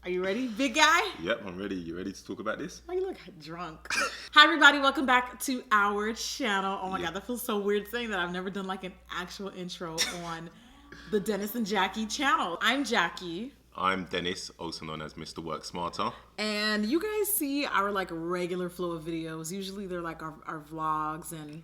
Are you ready, big guy? Yep, I'm ready. You ready to talk about this? Why you look drunk? Hi, everybody. Welcome back to our channel. Oh my God, that feels so weird saying that. I've never done like an actual intro on the Dennis and Jackie channel. I'm Jackie. I'm Dennis, also known as Mr. Work Smarter. And you guys see our like regular flow of videos. Usually they're like our vlogs and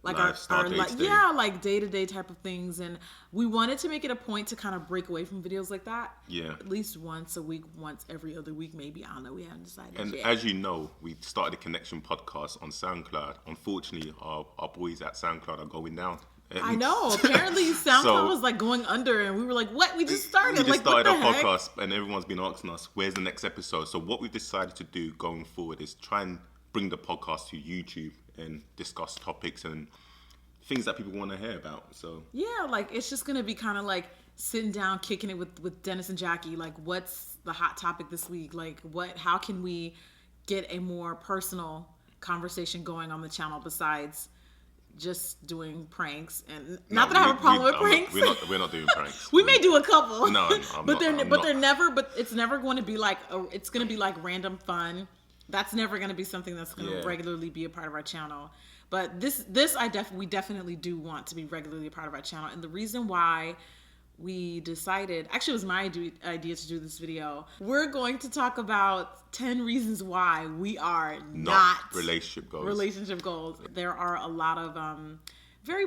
like Lifestyle, like day-to-day type of things. And we wanted to make it a point to kind of break away from videos like that. Yeah. At least once a week, once every other week, maybe. I don't know. We haven't decided And yet. as you know, we started the Connection podcast on SoundCloud. Unfortunately, our boys at SoundCloud are going down. I know. Apparently, SoundCloud was like going under, and we were like, "What? We just started." We just started what the our heck? podcast, and everyone's been asking us, "Where's the next episode?" So what we've decided to do going forward is try and bring the podcast to YouTube and discuss topics and things that people want to hear about. So Yeah, like it's just gonna be kind of like sitting down, kicking it with Dennis and Jackie. Like, what's the hot topic this week? Like, how can we get a more personal conversation going on the channel besides just doing pranks? And not that I have a problem with pranks. We're not doing pranks. We may do a couple. No, But it's never going to be like it's going to be like random fun. That's never going to be something that's going to regularly be a part of our channel. But this we definitely do want to be regularly a part of our channel. And the reason why we decided, actually it was my idea to do this video. We're going to talk about 10 reasons why we are not relationship goals. There are a lot of very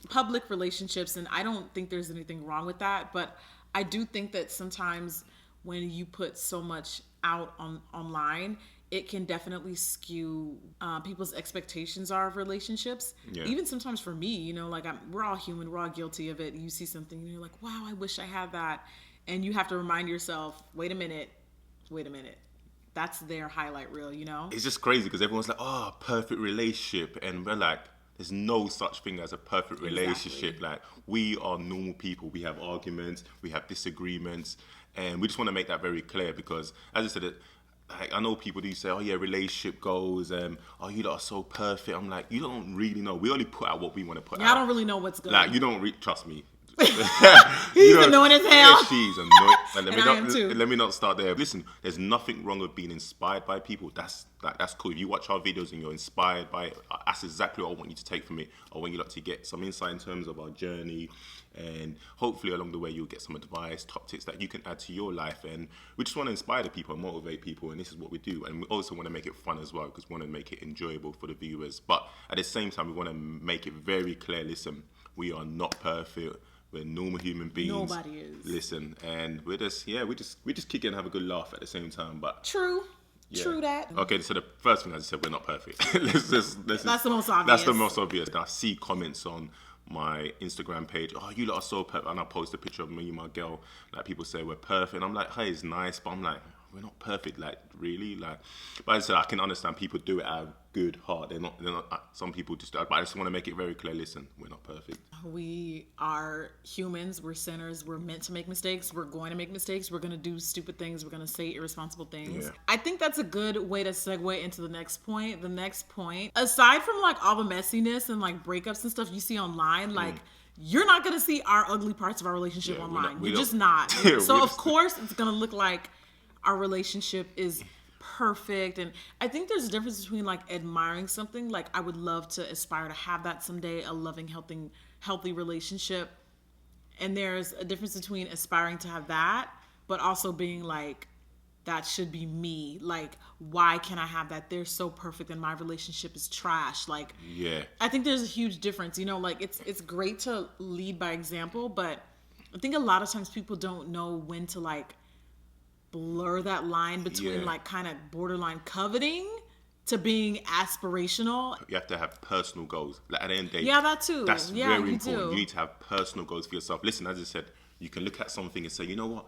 public relationships, and I don't think there's anything wrong with that. But I do think that sometimes when you put so much out online, it can definitely skew people's expectations are of relationships. Yeah. Even sometimes for me, you know, like we're all human, we're all guilty of it. You see something and you're like, wow, I wish I had that. And you have to remind yourself, wait a minute. That's their highlight reel, you know? It's just crazy because everyone's like, oh, perfect relationship. And we're like, there's no such thing as a perfect relationship. Exactly. Like, we are normal people. We have arguments, we have disagreements. And we just want to make that very clear because, as I said, I know people do say, oh yeah, relationship goals, oh you lot are so perfect. I'm like, you don't really know. We only put out what we want to put out. I don't really know what's good. Like, you don't trust me. He's annoying as hell. Yeah, she's annoying. And let me not start there. Listen, there's nothing wrong with being inspired by people. That's cool. If you watch our videos and you're inspired by it, that's exactly what I want you to take from it. I want you lot to get some insight in terms of our journey, and hopefully along the way you'll get some advice, top tips that you can add to your life. And we just want to inspire the people and motivate people, and this is what we do. And we also want to make it fun as well because we want to make it enjoyable for the viewers. But at the same time, we want to make it very clear. Listen, we are not perfect. We're normal human beings. Nobody is. Listen, and we just kick it and have a good laugh at the same time. But true that. Okay, so the first thing I just said, we're not perfect. That's the most obvious. That's the most obvious. I see comments on my Instagram page, oh, you lot are so perfect, and I post a picture of me and my girl. Like, people say we're perfect, and I'm like, hey, it's nice, but I'm like, we're not perfect. Like, really? Like, but as I said, I can understand people do it out of good heart. They're not. Some people just. But I just want to make it very clear. Listen, we're not perfect. We are humans. We're sinners. We're meant to make mistakes. We're going to make mistakes. We're going to do stupid things. We're going to say irresponsible things. Yeah. I think that's a good way to segue into the next point. The next point, aside from like all the messiness and like breakups and stuff you see online, like. You're not going to see our ugly parts of our relationship online. You're just not. So, of course, it's going to look like our relationship is perfect. And I think there's a difference between like admiring something. Like, I would love to aspire to have that someday, a loving, healthy relationship. And there's a difference between aspiring to have that, but also being like, that should be me. Like, why can't I have that? They're so perfect and my relationship is trash. Like, yeah. I think there's a huge difference. You know, like it's great to lead by example, but I think a lot of times people don't know when to like blur that line between like kind of borderline coveting to being aspirational. You have to have personal goals. Like, at the end of the day, that too. That's very important. You need to have personal goals for yourself. Listen, as I said, you can look at something and say, you know what?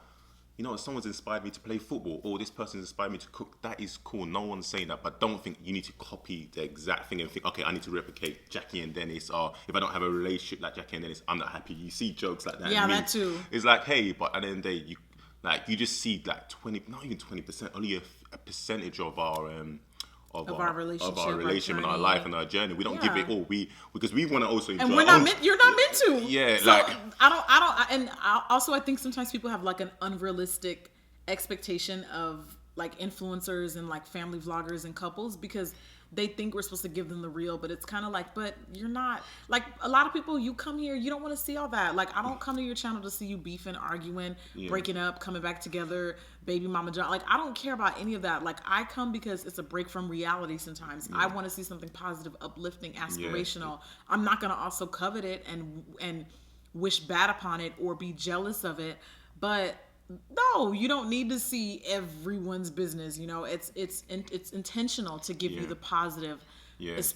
Someone's inspired me to play football, or this person's inspired me to cook. That is cool. No one's saying that, but don't think you need to copy the exact thing and think, okay, I need to replicate Jackie and Dennis, or if I don't have a relationship like Jackie and Dennis, I'm not happy. You see jokes like that. Yeah, that too. It's like, hey, but at the end of the day, you just see like 20, not even 20%, only a percentage of our of our relationship and our life and our journey. We don't give it all. Because we want to also enjoy. And we're not meant. You're not meant to. Yeah, so I also I think sometimes people have like an unrealistic expectation of like influencers and like family vloggers and couples, because they think we're supposed to give them the real, but it's kind of like, but you're not. Like a lot of people, you come here, you don't want to see all that. Like I don't come to your channel to see you beefing, arguing, breaking up, coming back together, baby mama John. Like I don't care about any of that. Like I come because it's a break from reality sometimes. I want to see something positive, uplifting, aspirational. I'm not going to also covet it and wish bad upon it or be jealous of it. But no, you don't need to see everyone's business. You know, it's intentional to give you the positive,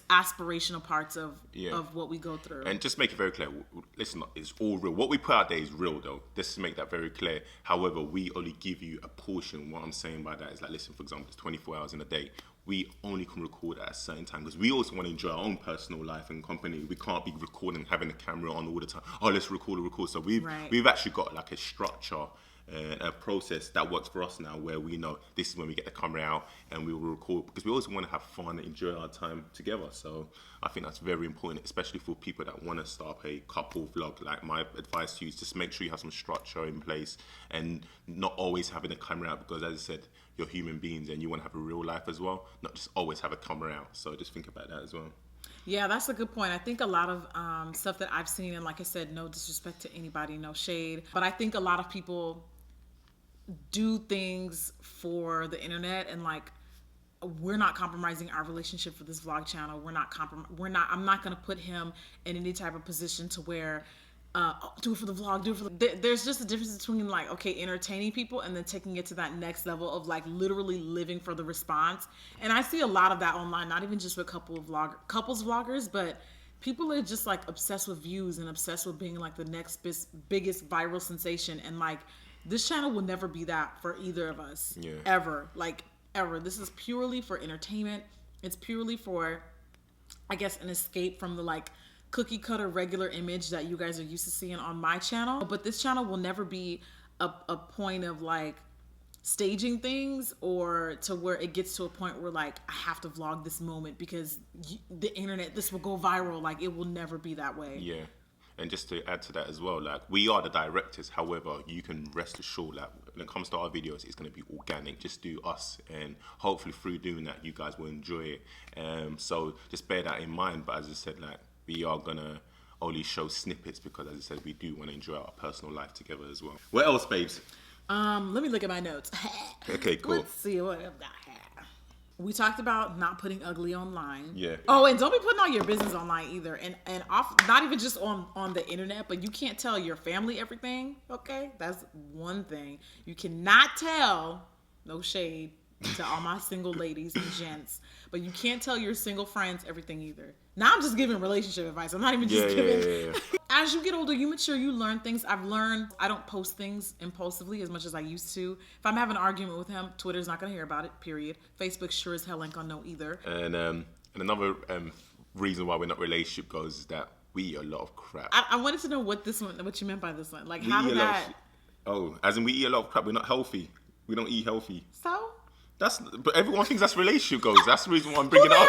aspirational parts of what we go through. And just make it very clear. Listen, it's all real. What we put out there is real, though. Just to make that very clear. However, we only give you a portion. What I'm saying by that is like, listen, for example, it's 24 hours in a day. We only can record at a certain time because we also want to enjoy our own personal life and company. We can't be recording, having the camera on all the time. Oh, let's record. So we've actually got like a structure, a process that works for us now, where we know this is when we get the camera out and we will record, because we also want to have fun and enjoy our time together. So I think that's very important, especially for people that want to start a couple vlog. Like my advice to you is just make sure you have some structure in place and not always having a camera out, because as I said, you're human beings and you want to have a real life as well, not just always have a camera out. So just think about that as well. Yeah, that's a good point. I think a lot of stuff that I've seen, and like I said, no disrespect to anybody, no shade, but I think a lot of people do things for the internet, and like we're not compromising our relationship for this vlog channel. I'm not going to put him in any type of position to where do it for the vlog, there's just a difference between like, okay, entertaining people and then taking it to that next level of like literally living for the response. And I see a lot of that online, not even just with couples vloggers, but people are just like obsessed with views and obsessed with being like the next biggest viral sensation. And like, this channel will never be that for either of us. Ever. Like, ever. This is purely for entertainment. It's purely for, I guess, an escape from the like cookie cutter regular image that you guys are used to seeing on my channel. But this channel will never be a point of like staging things, or to where it gets to a point where like I have to vlog this moment because the internet, this will go viral. Like it will never be that way. Yeah. And just to add to that as well, like we are the directors. However, you can rest assured that when it comes to our videos, it's going to be organic. Just do us, and hopefully through doing that, you guys will enjoy it. So just bear that in mind. But as I said, like we are gonna only show snippets because, as I said, we do want to enjoy our personal life together as well. What else, babes? Let me look at my notes. Okay, cool. Let's see what I've got here. We talked about not putting ugly online. Yeah. Oh, and don't be putting all your business online either. And off, not even just on the internet, but you can't tell your family everything. Okay, that's one thing. You cannot tell. No shade to all my single ladies and gents, but you can't tell your single friends everything either. Now I'm just giving relationship advice. I'm not even just giving. As you get older, you mature, you learn things. I've learned I don't post things impulsively as much as I used to. If I'm having an argument with him, Twitter's not going to hear about it, period. Facebook sure as hell ain't going to know either. And another reason why we're not relationship goals is that we eat a lot of crap. I wanted to know what you meant by this one. Like, how did that... as in we eat a lot of crap. We're not healthy. We don't eat healthy. So? But everyone thinks that's relationship goals. That's the reason why I'm bringing it up.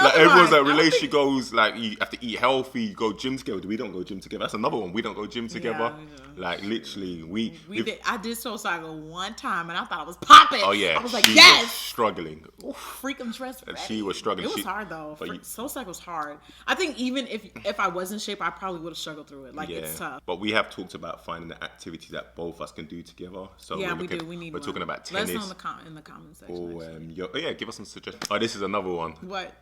Like everyone's like relationship goals, like you have to eat healthy, you go gym together. We don't go gym together. That's another one. We don't go gym together. Like literally, we did. I did Soul Cycle one time, and I thought I was popping. Oh yeah, I was like, yes, was struggling. Freaking dressed. She was struggling. It was hard though. Soul Cycle was hard. I think even if I was in shape, I probably would have struggled through it. Like it's tough. But we have talked about finding the activity that both of us can do together. So yeah, we do. We need. We're talking about tennis. Let us know in the comment section. Yeah, give us some suggestions. Oh, this is another one. What?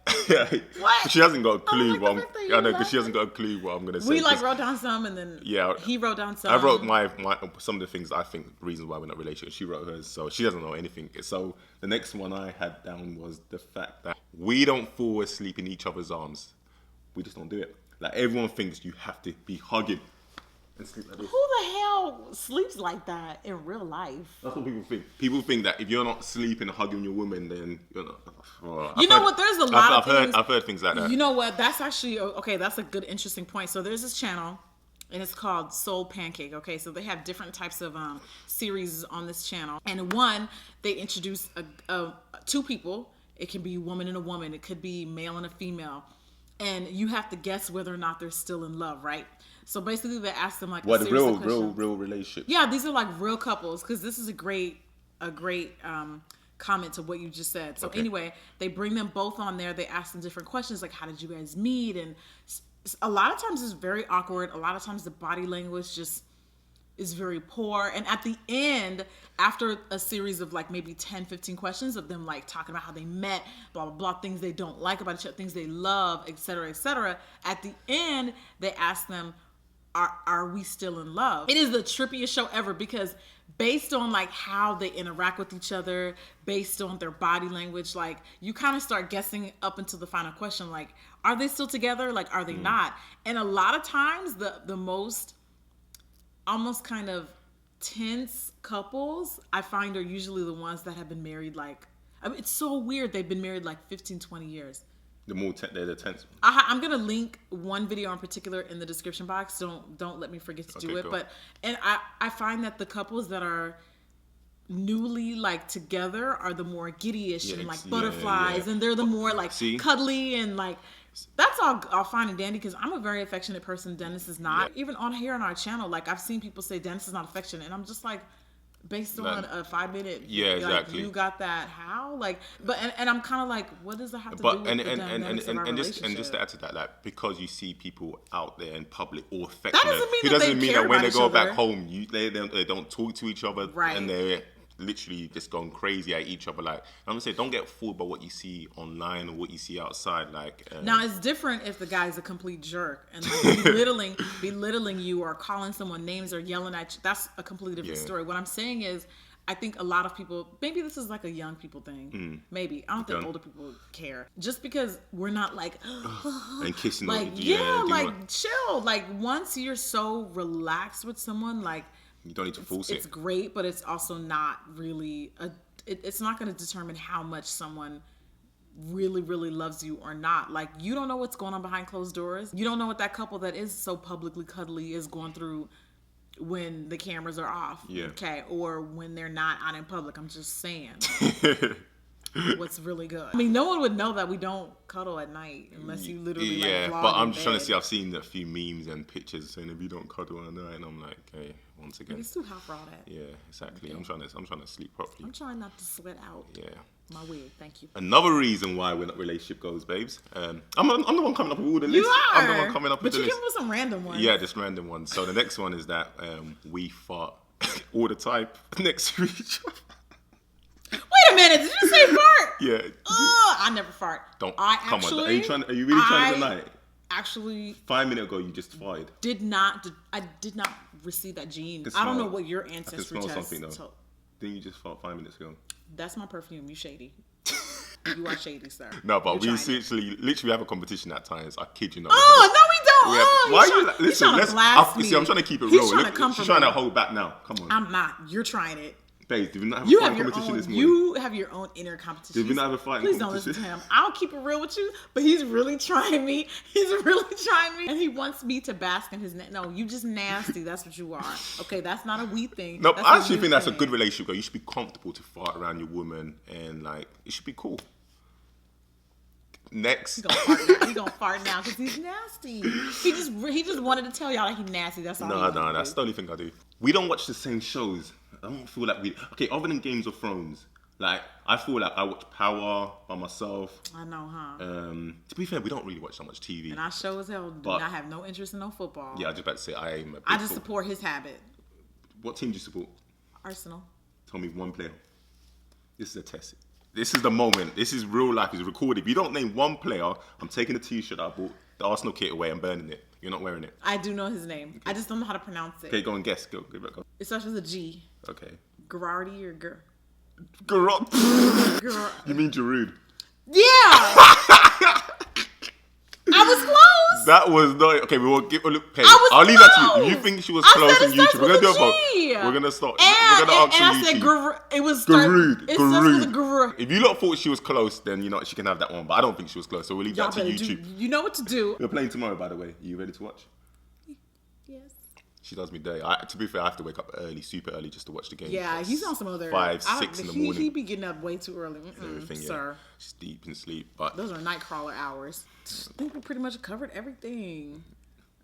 What? She hasn't got a clue. I know, because she hasn't got a clue what I'm going to say. We like wrote down some, and then he wrote down some. I wrote my some of the things I think reasons why we're not related. She wrote hers, so she doesn't know anything. So the next one I had down was the fact that we don't fall asleep in each other's arms. We just don't do it. Like everyone thinks you have to be hugging and sleep like this. Who the hell sleeps like that in real life? That's what people think. People think that if you're not sleeping and hugging your woman, then you're not. There's a lot of things. I've heard things like that. You know what? That's actually okay. That's a good, interesting point. So there's this channel, and it's called Soul Pancake. Okay, so they have different types of series on this channel, and one they introduce two people. It can be a woman and a woman. It could be male and a female, and you have to guess whether or not they're still in love, right? So basically, they ask them like real relationship. Yeah, these are like real couples, because this is a great a great comment to what you just said. So anyway, they bring them both on there. They ask them different questions like, how did you guys meet? And a lot of times it's very awkward. A lot of times the body language just is very poor. And at the end, after a series of like maybe 10, 15 questions of them like talking about how they met, blah, blah, blah, things they don't like about each other, things they love, etc., etc., at the end, they ask them, are we still in love? It is the trippiest show ever because based on like how they interact with each other, based on their body language, like you kind of start guessing up until the final question, like, are they still together? Like, are they not? And a lot of times the most almost kind of tense couples I find are usually the ones that have been married like, I mean, it's so weird. They've been married like 15, 20 years. They're the tense. I'm gonna link one video in particular in the description box. Don't let me forget to do it. Cool. But I find that the couples that are newly like together are the more giddyish and like butterflies, and they're the more like cuddly and like. That's all fine and dandy because I'm a very affectionate person. Dennis is not. Even on here on our channel, like I've seen people say Dennis is not affectionate, and I'm just like, based on a 5-minute, exactly. You got that? How? Like, but and I'm kind of like, what does that have to do with the dynamics of our relationship? And just to add to that, like because you see people out there in public all affectionate, that doesn't mean that when they go back home, they don't talk to each other, right? And they're literally just going crazy at each other. Like I'm gonna say, don't get fooled by what you see online or what you see outside. Like now, it's different if the guy's a complete jerk and like belittling you or calling someone names or yelling at you. That's a completely different story. What I'm saying is, I think a lot of people, maybe this is like a young people thing. Maybe I don't think older people care. Just because we're not like and kissing, like chill. Like once you're so relaxed with someone, like. You don't need to force it. It's great, but it's also not really it's not going to determine how much someone really, really loves you or not. Like you don't know what's going on behind closed doors. You don't know what that couple that is so publicly cuddly is going through when the cameras are off. Yeah. Okay. Or when they're not out in public. I'm just saying. What's really good. I mean, no one would know that we don't cuddle at night unless you literally like vlog but I'm in just trying to bed. see. I've seen a few memes and pictures saying if you don't cuddle at night, and I'm like, hey, once again, it's too hot for all that. Yeah, exactly. I'm trying to sleep properly. I'm trying not to sweat out. Yeah. My wig, thank you. Another reason why we're not relationship goals, babes. I'm the one coming up with all the lists. You are. I'm the one coming up with the list. But you give us some random ones. Yeah, just random ones. So the next one is that we fart all the time next to each other. Wait a minute, did you say fart? Yeah. I never fart. Come on. Are you really trying to deny it? Actually, 5 minutes ago you just farted. I did not receive that gene. I don't know what your ancestry test. Something though. Didn't you just fart 5 minutes ago? That's my perfume. You shady. You are shady, sir. No, but we literally have a competition at times. I kid you not. Oh, no, we don't. Why are you like, listen, I'm trying to keep it real. She's trying to hold back now. Come on. I'm not. You're trying it. Babe, did we not have a fight competition this morning? You have your own inner competition. Did we not have a fight competition? Please don't listen to him. I'll keep it real with you, but he's really trying me. And he wants me to bask in his... No, you just nasty. That's what you are. Okay, that's not a we thing. No, I actually think that's a good relationship. You should be comfortable to fart around your woman and like, it should be cool. Next. He's gonna fart now because he's nasty. He just wanted to tell y'all that he's nasty. That's all. No, that's the only thing I do. We don't watch the same shows. I don't feel like other than Games of Thrones, like I feel like I watch Power by myself. I know, huh? To be fair, we don't really watch that much TV. And I sure as hell do not have no interest in no football. Yeah, I was just about to say I just support his habit. What team do you support? Arsenal. Tell me one player. This is a test. This is the moment. This is real life. It's recorded. If you don't name one player, I'm taking the T-shirt I bought, the Arsenal kit away and burning it. You're not wearing it. I do know his name. Okay. I just don't know how to pronounce it. Okay, go and guess. Go. It starts with a G. Okay. Gerardi or You mean Giroud? Yeah! I was close! That was not... Okay, we won't give a look. I'll leave that to you. If you think she was close on YouTube, we're going to do a vote. We're going to start. We're going to ask and I said it was... Garud. It starts with a Garud. If you lot thought she was close, then you know she can have that one. But I don't think she was close, so we'll leave that to YouTube. You know what to do. We're playing tomorrow, by the way. Are you ready to watch? Yes. She does me dirty. To be fair, I have to wake up early, super early, just to watch the game. Yeah, he's on some other 5, 6 in the morning. He be getting up way too early. Everything, sir. She's deep in sleep. But those are night crawler hours. I think we pretty much covered everything.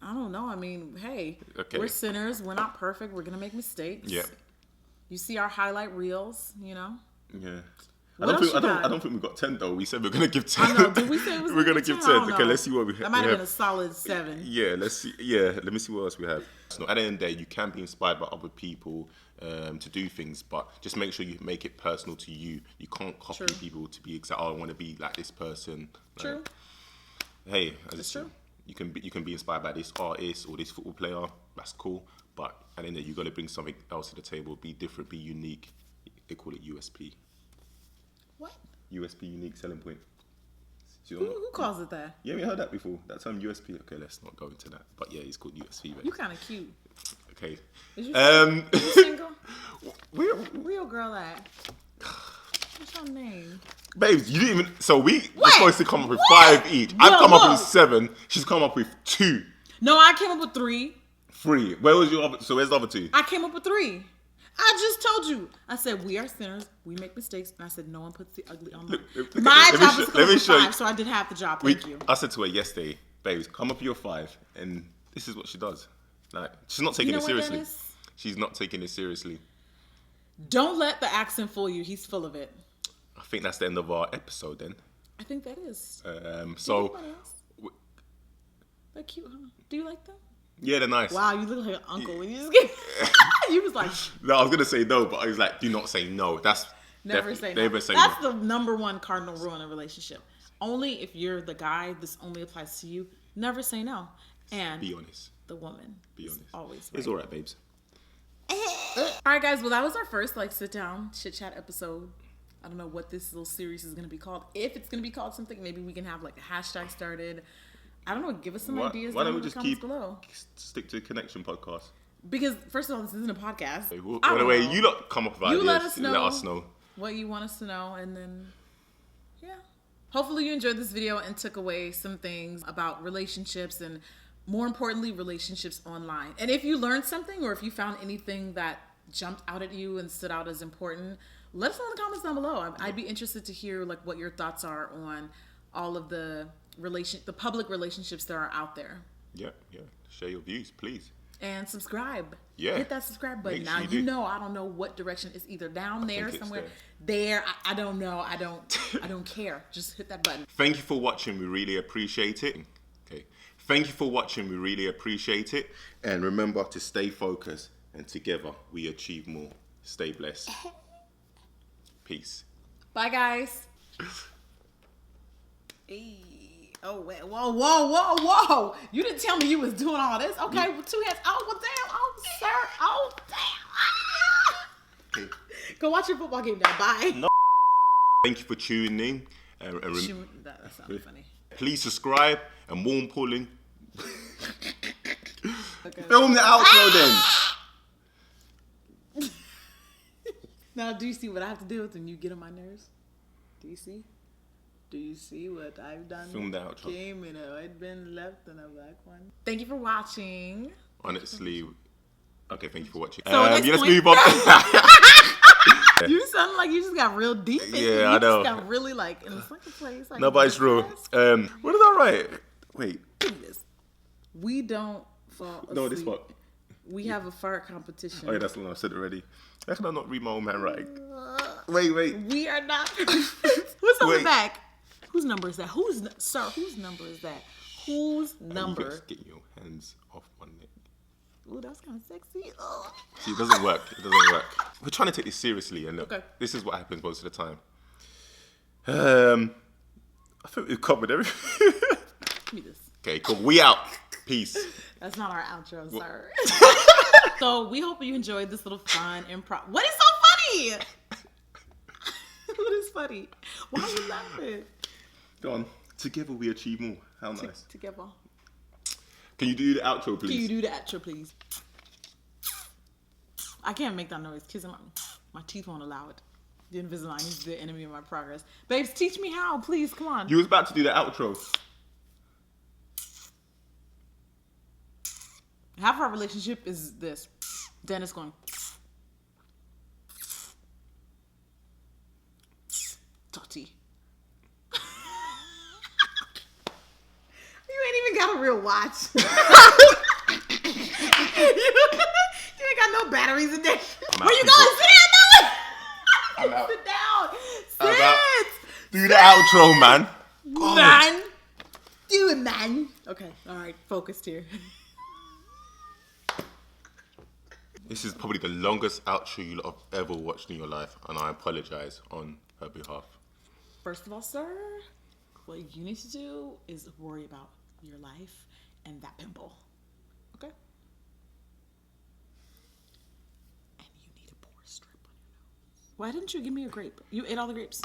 I don't know. I mean, hey, we're sinners. We're not perfect. We're gonna make mistakes. Yeah. You see our highlight reels, Yeah. What else you got? I don't think we got 10 though. We said we're gonna give 10. I know. Did we say it was we're gonna give 10? Okay, let's see what we have. That might have been a solid 7. Yeah, let's see. Yeah, let me see what else we have. So at the end of the day, you can be inspired by other people to do things, but just make sure you make it personal to you. You can't copy people to be exact. Oh, I want to be like this person. True. Hey, That's true. You can be inspired by this artist or this football player. That's cool. But at the end of the day, you got to bring something else to the table. Be different. Be unique. They call it USP. What? USP, unique selling point. Who calls it that? Yeah, we heard that before. That term USP. Okay, let's not go into that. But yeah, it's called USP. You kind of cute. Okay. Is you single? Where Real girl at? What's your name? Babes, you didn't even. So we're supposed to come up with 5 each. I've come up with 7. She's come up with 2. No, I came up with 3. 3. Where was your other? So where's the other 2? I came up with 3. I just told you. I said we are sinners. We make mistakes. And I said no one puts the ugly on my job is coming with 5, so I did half the job. Thank you. I said to her yesterday, babes, come up with your 5, and this is what she does. Like, she's not taking it seriously. Dennis? She's not taking it seriously. Don't let the accent fool you. He's full of it. I think that's the end of our episode then. I think that is. So. They're cute, huh? Do you like them? Yeah, they're nice. Wow, you look like an uncle when you just get. You was like. No, I was gonna say no, but I was like, do not say no. That's never say no. Never say That's no. the number 1 cardinal rule in a relationship. Only if you're the guy, this only applies to you. Never say no. And be honest. The woman. Be honest. Always. Right. It's all right, babes. All right, guys. Well, that was our first sit down chit chat episode. I don't know what this little series is gonna be called. If it's gonna be called something, maybe we can have a hashtag started. I don't know. Give us some ideas. Why don't we just stick to Connection Podcast? Because first of all, this isn't a podcast. By the way, you lot come up with ideas. Let us know what you want us to know, and then hopefully you enjoyed this video and took away some things about relationships and more importantly, relationships online. And if you learned something or if you found anything that jumped out at you and stood out as important, let us know in the comments down below. I'd be interested to hear what your thoughts are on all of the public relationships that are out there. Yeah. Share your views, please. And subscribe. Yeah. Hit that subscribe button. Now, I don't know what direction. It's either down there somewhere. There. I don't know. I don't care. Just hit that button. Thank you for watching. We really appreciate it. Okay. Thank you for watching. We really appreciate it. And remember to stay focused. And together we achieve more. Stay blessed. Peace. Bye, guys. Hey. Oh, wait. Whoa. You didn't tell me you was doing all this. Okay, with 2 hands. Oh, well, damn. Oh, sir. Oh, damn. Okay. Go watch your football game now. Bye. No. Thank you for tuning in. That sounded funny. Please subscribe and more importantly, film the outro then. Now, do you see what I have to deal with when you get on my nerves? Do you see? Do you see what I've done? Film the outro. Came in a white bin, left in a black one. Thank you for watching. Honestly, okay, thank you for watching. So let's move on. You sound like you just got real deep. Yeah, I know. You just got really in the second place. No, but it's true. What did I write? Wait. We don't fall asleep. No, this what? We have a fart competition. Oh yeah, that's the one I said already. How can I not read my own handwriting? Wait. We are not. What's on the back? Whose number is that? Whose number is that? Whose number? You just get your hands off my neck. Ooh, that's kind of sexy. Ugh. See, it doesn't work. We're trying to take this seriously, and look, this is what happens most of the time. I think we've covered everything. Give me this. Okay, cool. We out. Peace. That's not our outro, sir. So we hope you enjoyed this little fun improv. What is so funny? What is funny? Why are you laughing? Go on. Together we achieve more. How nice. Together. Can you do the outro, please? Can you do the outro, please? I can't make that noise because my teeth won't allow it. The Invisalign is the enemy of my progress. Babes, teach me how, please. Come on. You was about to do the outro. Half our relationship is this. Dennis going. Toti. You ain't even got a real watch. You ain't got got no batteries in there. I'm Where you out, going? Sit down. I'm out. Sit down. I'm out. Sit. Do the outro, man. God. Man. Do it, man. Okay. All right. Focused here. This is probably the longest outro you'll have ever watched in your life, and I apologize on her behalf. First of all, sir, what you need to do is worry about your life and that pimple. Okay? And you need a pore strip on your nose. Why didn't you give me a grape? You ate all the grapes.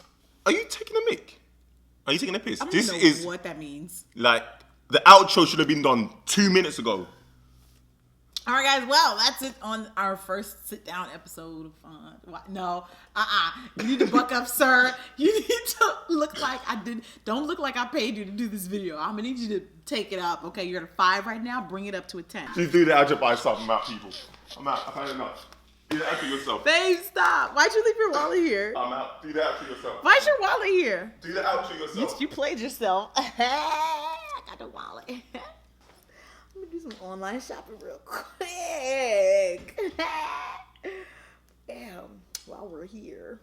Are you taking a mic? Are you taking a piss? I don't This even know is what that means. like the outro should have been done 2 minutes ago. All right, guys. Well, that's it on our first sit-down episode of No, You need to buck up, sir. You need to look like I did. Don't look like I paid you to do this video. I'm gonna need you to take it up. Okay, you're at a 5 right now. Bring it up to a 10. Just do the outro by yourself. I'm out, people. I'm out. I've had enough. Do the outro yourself. Babe, stop. Why'd you leave your wallet here? I'm out. Do the outro yourself. Why's your wallet here? Do the outro yourself. You played yourself. I got the wallet. Let me do some online shopping real quick. Damn, while we're here.